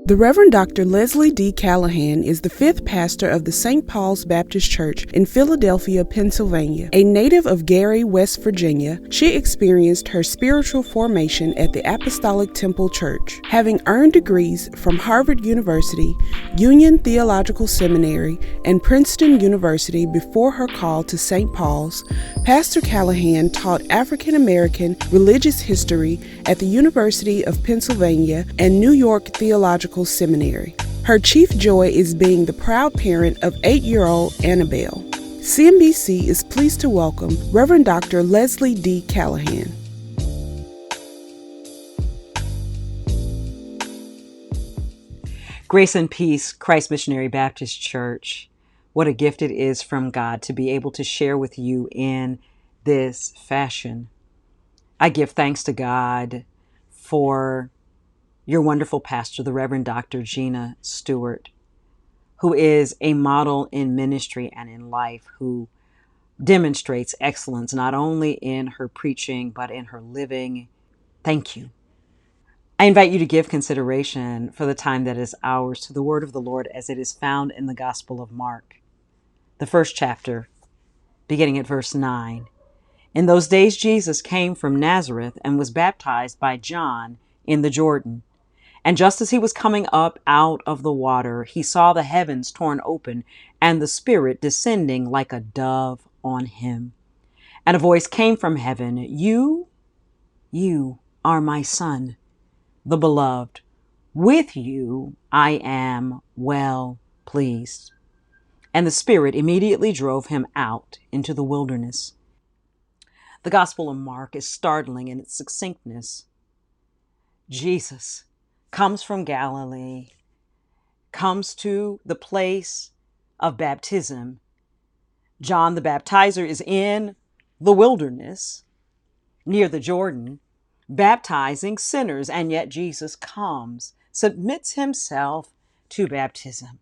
The Reverend Dr. Leslie D. Callahan is the fifth pastor of the St. Paul's Baptist Church in Philadelphia, Pennsylvania. A native of Gary, West Virginia, she experienced her spiritual formation at the Apostolic Temple Church. Having earned degrees from Harvard University, Union Theological Seminary, and Princeton University before her call to St. Paul's, Pastor Callahan taught African American religious history at the University of Pennsylvania and New York Theological Seminary. Her chief joy is being the proud parent of 8-year-old Annabelle. CNBC is pleased to welcome Reverend Dr. Leslie D. Callahan. Grace and peace, Christ Missionary Baptist Church. What a gift it is from God to be able to share with you in this fashion. I give thanks to God for your wonderful pastor, the Reverend Dr. Gina Stewart, who is a model in ministry and in life, who demonstrates excellence not only in her preaching, but in her living. Thank you. I invite you to give consideration for the time that is ours to the word of the Lord as it is found in the Gospel of Mark, the first chapter, beginning at verse 9. In those days, Jesus came from Nazareth and was baptized by John in the Jordan. And just as he was coming up out of the water, he saw the heavens torn open and the Spirit descending like a dove on him. And a voice came from heaven, You are my Son, the beloved. With you I am well pleased. And the Spirit immediately drove him out into the wilderness. The Gospel of Mark is startling in its succinctness. Jesus comes from Galilee, comes to the place of baptism. John the Baptizer is in the wilderness near the Jordan, baptizing sinners, and yet Jesus comes, submits himself to baptism.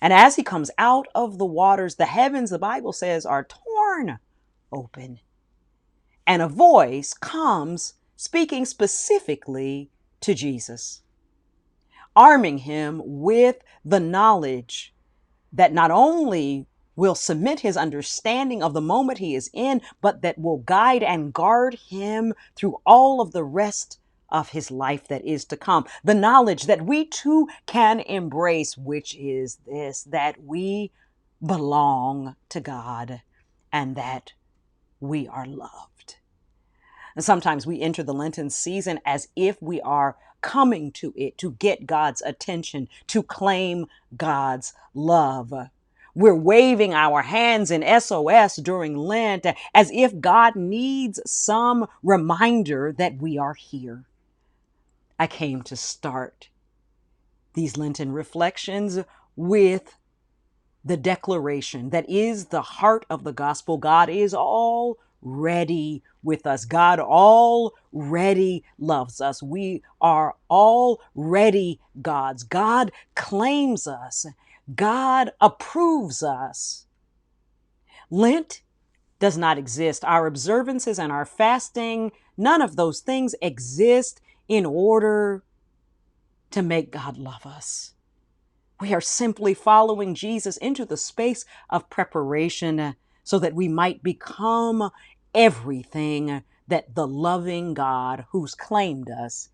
And as he comes out of the waters, the heavens, the Bible says, are torn open. And a voice comes speaking specifically to Jesus, arming him with the knowledge that not only will cement his understanding of the moment he is in, but that will guide and guard him through all of the rest of his life that is to come. The knowledge that we too can embrace, which is this, that we belong to God and that we are loved. And sometimes we enter the Lenten season as if we are coming to it to get God's attention, to claim God's love. We're waving our hands in SOS during Lent as if God needs some reminder that we are here. I came to start these Lenten reflections with the declaration that is the heart of the gospel. God is already with us. God already loves us. We are already God's. God claims us. God approves us. Lent does not exist. Our observances and our fasting, none of those things exist in order to make God love us. We are simply following Jesus into the space of preparation so that we might become everything that the loving God who's claimed us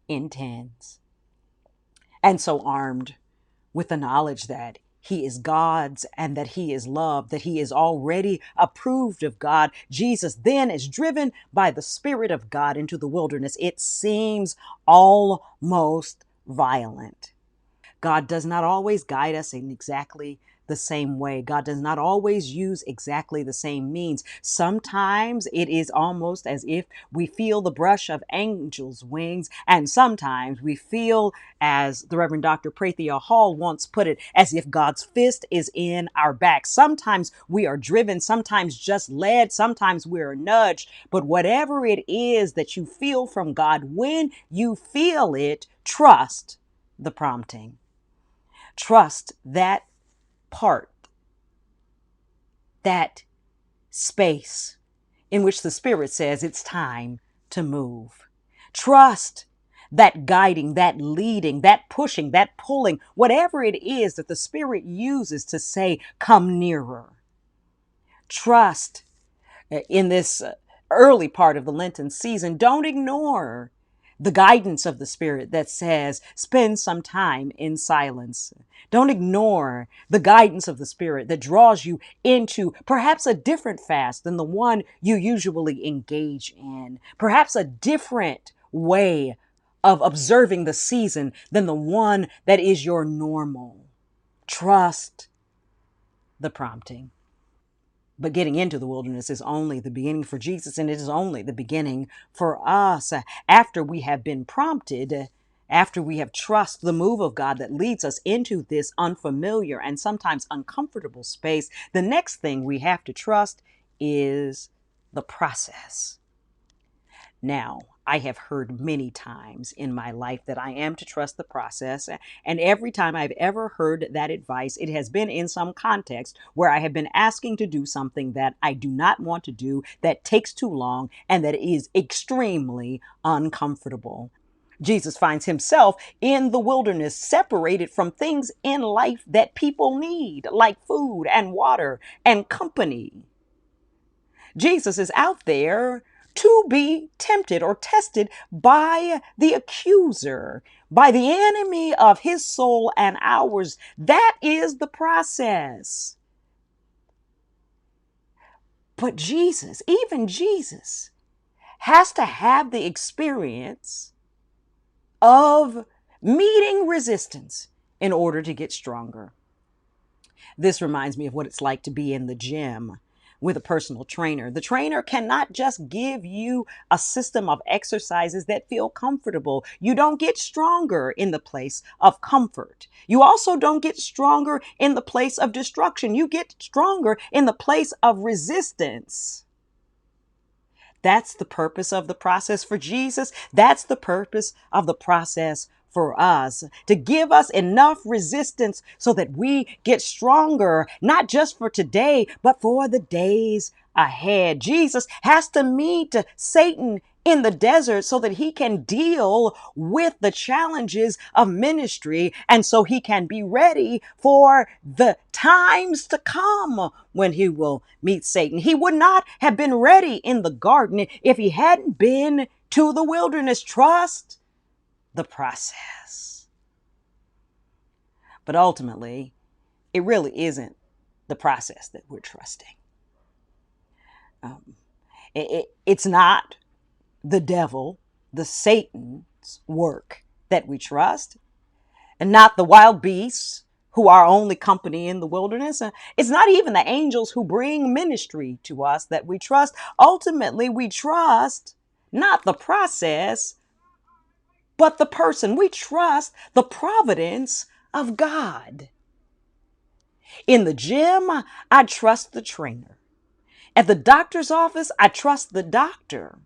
intends. And so armed with the knowledge that he is God's and that he is loved, that he is already approved of God, Jesus then is driven by the Spirit of God into the wilderness. It seems almost violent. God does not always guide us in exactly the same way. God does not always use exactly the same means. Sometimes it is almost as if we feel the brush of angels' wings, and sometimes we feel, as the Reverend Dr. Prathia Hall once put it, as if God's fist is in our back. Sometimes we are driven, sometimes just led, sometimes we are nudged, but whatever it is that you feel from God, when you feel it, trust the prompting. Trust that part, that space in which the Spirit says it's time to move. Trust that guiding, that leading, that pushing, that pulling, whatever it is that the Spirit uses to say, come nearer. Trust in this early part of the Lenten season. Don't ignore the guidance of the Spirit that says, spend some time in silence. Don't ignore the guidance of the Spirit that draws you into perhaps a different fast than the one you usually engage in, perhaps a different way of observing the season than the one that is your normal. Trust the prompting. But getting into the wilderness is only the beginning for Jesus, and it is only the beginning for us. After we have been prompted, after we have trusted the move of God that leads us into this unfamiliar and sometimes uncomfortable space, the next thing we have to trust is the process. Now, I have heard many times in my life that I am to trust the process. And every time I've ever heard that advice, it has been in some context where I have been asking to do something that I do not want to do, that takes too long, and that is extremely uncomfortable. Jesus finds himself in the wilderness, separated from things in life that people need, like food and water and company. Jesus is out there to be tempted or tested by the accuser, by the enemy of his soul and ours. That is the process. But Jesus, even Jesus, has to have the experience of meeting resistance in order to get stronger. This reminds me of what it's like to be in the gym with a personal trainer. The trainer cannot just give you a system of exercises that feel comfortable. You don't get stronger in the place of comfort. You also don't get stronger in the place of destruction. You get stronger in the place of resistance. That's the purpose of the process for Jesus. That's the purpose of the process for us, to give us enough resistance so that we get stronger, not just for today, but for the days ahead. Jesus has to meet Satan in the desert so that he can deal with the challenges of ministry, and so he can be ready for the times to come when he will meet Satan. He would not have been ready in the garden if he hadn't been to the wilderness. Trust the process. But ultimately, it really isn't the process that we're trusting. It's not the devil, the Satan's work that we trust, and not the wild beasts who are only company in the wilderness. It's not even the angels who bring ministry to us that we trust. Ultimately, we trust not the process, but the person. We trust the providence of God. In the gym, I trust the trainer. At the doctor's office, I trust the doctor.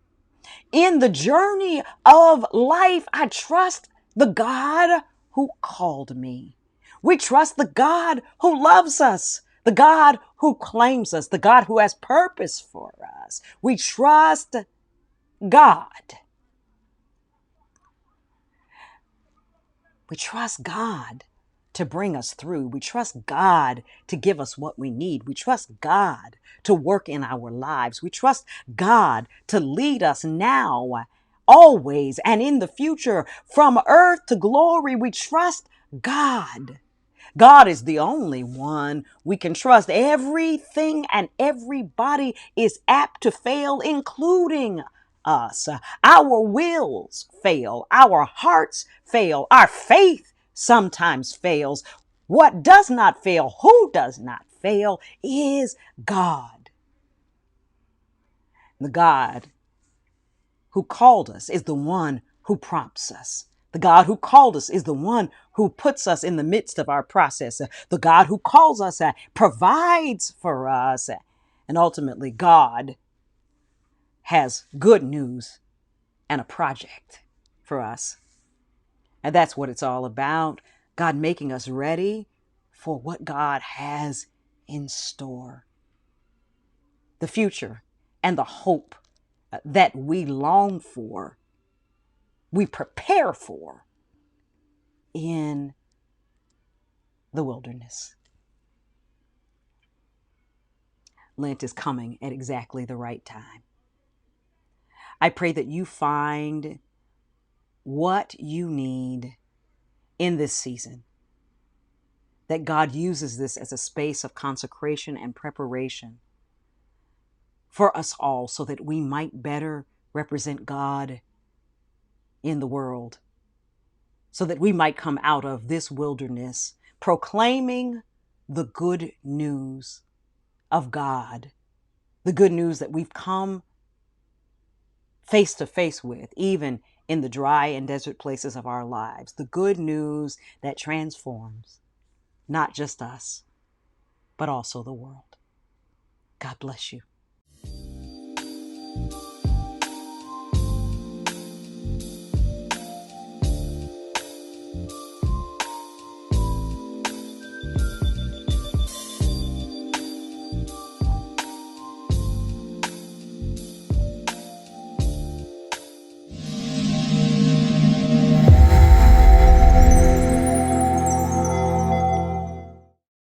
In the journey of life, I trust the God who called me. We trust the God who loves us, the God who claims us, the God who has purpose for us. We trust God. We trust God to bring us through. We trust God to give us what we need. We trust God to work in our lives. We trust God to lead us now, always, and in the future. From earth to glory, we trust God. God is the only one we can trust. Everything and everybody is apt to fail, including us. Our wills fail. Our hearts fail. Our faith sometimes fails. What does not fail, who does not fail, is God. The God who called us is the one who prompts us. The God who called us is the one who puts us in the midst of our process. The God who calls us provides for us. And ultimately, God has good news and a project for us. And that's what it's all about. God making us ready for what God has in store. The future and the hope that we long for we prepare for in the wilderness. Lent is coming at exactly the right time. I pray that you find what you need in this season, that God uses this as a space of consecration and preparation for us all so that we might better represent God in the world, so that we might come out of this wilderness proclaiming the good news of God, the good news that we've come face to face with, even in the dry and desert places of our lives, the good news that transforms not just us, but also the world. God bless you.